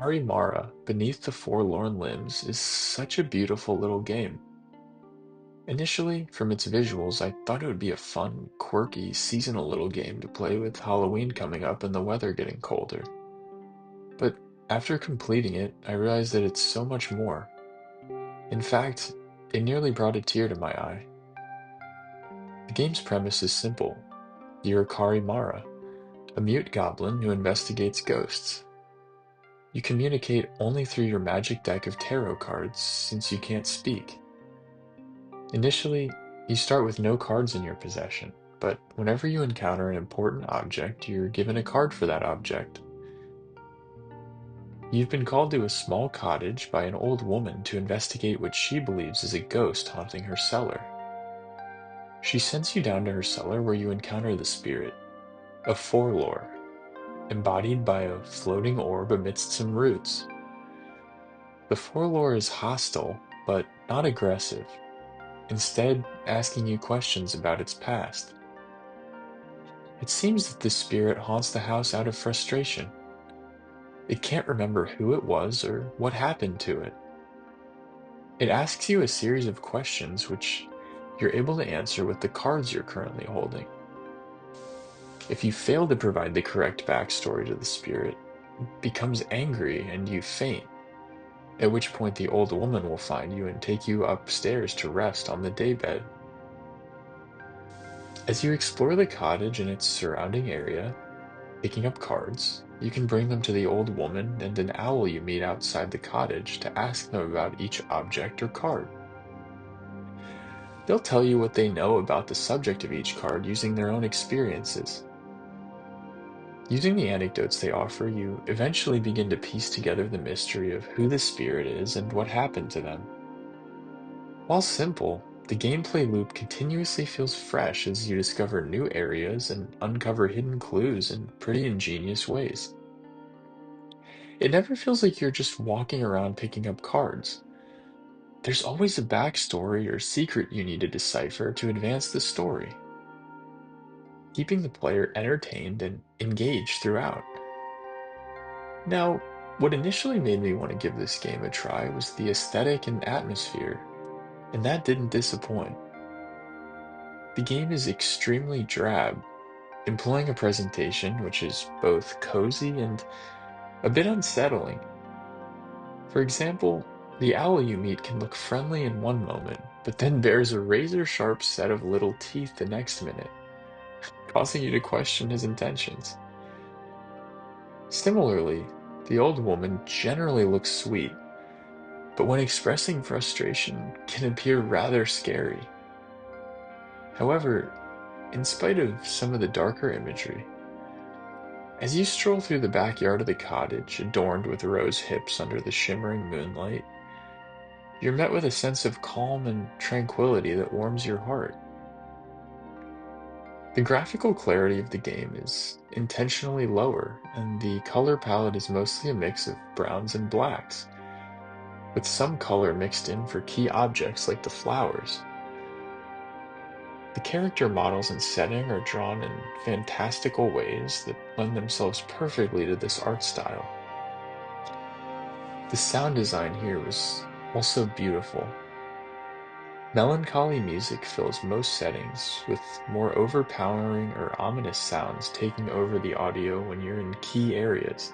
CARIMARA, Beneath the Forlorn Limbs, is such a beautiful little game. Initially, from its visuals, I thought it would be a fun, quirky, seasonal little game to play with Halloween coming up and the weather getting colder. But after completing it, I realized that it's so much more. In fact, it nearly brought a tear to my eye. The game's premise is simple. You're Karimara, a mute goblin who investigates ghosts. You communicate only through your magic deck of tarot cards since you can't speak. Initially, you start with no cards in your possession, but whenever you encounter an important object, you're given a card for that object. You've been called to a small cottage by an old woman to investigate what she believes is a ghost haunting her cellar. She sends you down to her cellar where you encounter the spirit, a forlorn, embodied by a floating orb amidst some roots. The forlorn is hostile, but not aggressive, instead asking you questions about its past. It seems that the spirit haunts the house out of frustration. It can't remember who it was or what happened to it. It asks you a series of questions which you're able to answer with the cards you're currently holding. If you fail to provide the correct backstory to the spirit, it becomes angry and you faint, at which point the old woman will find you and take you upstairs to rest on the daybed. As you explore the cottage and its surrounding area, picking up cards, you can bring them to the old woman and an owl you meet outside the cottage to ask them about each object or card. They'll tell you what they know about the subject of each card using their own experiences. Using the anecdotes they offer, you eventually begin to piece together the mystery of who the spirit is and what happened to them. While simple, the gameplay loop continuously feels fresh as you discover new areas and uncover hidden clues in pretty ingenious ways. It never feels like you're just walking around picking up cards. There's always a backstory or secret you need to decipher to advance the story, keeping the player entertained and engaged throughout. Now, what initially made me want to give this game a try was the aesthetic and atmosphere, and that didn't disappoint. The game is extremely drab, employing a presentation which is both cozy and a bit unsettling. For example, the owl you meet can look friendly in one moment, but then bears a razor-sharp set of little teeth the next minute, causing you to question his intentions. Similarly, the old woman generally looks sweet, but when expressing frustration can appear rather scary. However, in spite of some of the darker imagery, as you stroll through the backyard of the cottage adorned with rose hips under the shimmering moonlight, you're met with a sense of calm and tranquility that warms your heart. The graphical clarity of the game is intentionally lower, and the color palette is mostly a mix of browns and blacks, with some color mixed in for key objects like the flowers. The character models and setting are drawn in fantastical ways that lend themselves perfectly to this art style. The sound design here was also beautiful. Melancholy music fills most settings, with more overpowering or ominous sounds taking over the audio when you're in key areas.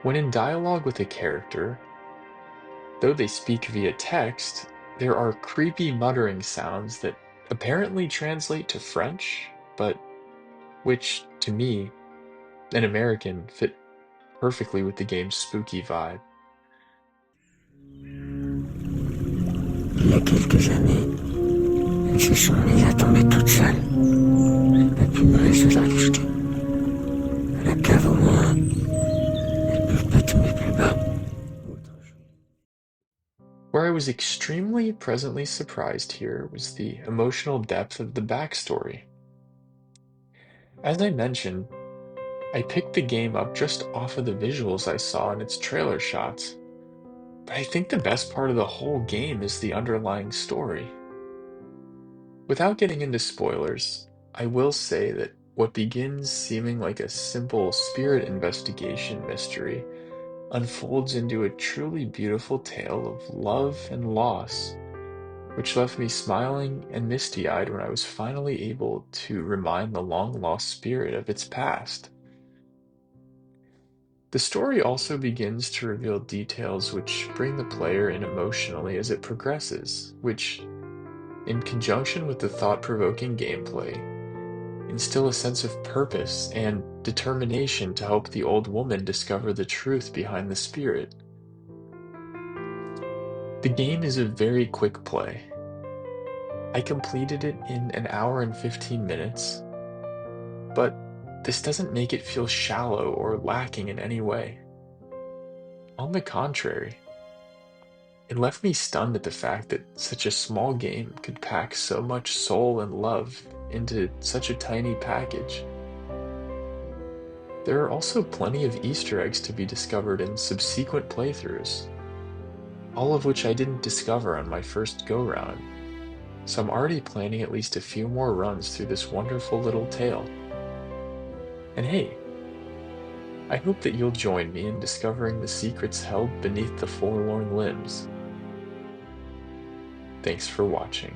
When in dialogue with a character, though they speak via text, there are creepy muttering sounds that apparently translate to French, but which, to me, an American, fit perfectly with the game's spooky vibe. Il y a quelques années, elles se sont mises à tomber toutes seules. La plus mauvaise de la boucherie. À la cave au moins, elles peuvent pas tomber plus bas. Where I was extremely pleasantly surprised here was the emotional depth of the backstory. As I mentioned, I picked the game up just off of the visuals I saw in its trailer shots, but I think the best part of the whole game is the underlying story. Without getting into spoilers, I will say that what begins seeming like a simple spirit investigation mystery unfolds into a truly beautiful tale of love and loss, which left me smiling and misty-eyed when I was finally able to remind the long-lost spirit of its past. The story also begins to reveal details which bring the player in emotionally as it progresses, which, in conjunction with the thought-provoking gameplay, instill a sense of purpose and determination to help the old woman discover the truth behind the spirit. The game is a very quick play. I completed it in an hour and 15 minutes, but this doesn't make it feel shallow or lacking in any way. On the contrary, it left me stunned at the fact that such a small game could pack so much soul and love into such a tiny package. There are also plenty of Easter eggs to be discovered in subsequent playthroughs, all of which I didn't discover on my first go-round, so I'm already planning at least a few more runs through this wonderful little tale. And hey, I hope that you'll join me in discovering the secrets held beneath the forlorn limbs. Thanks for watching.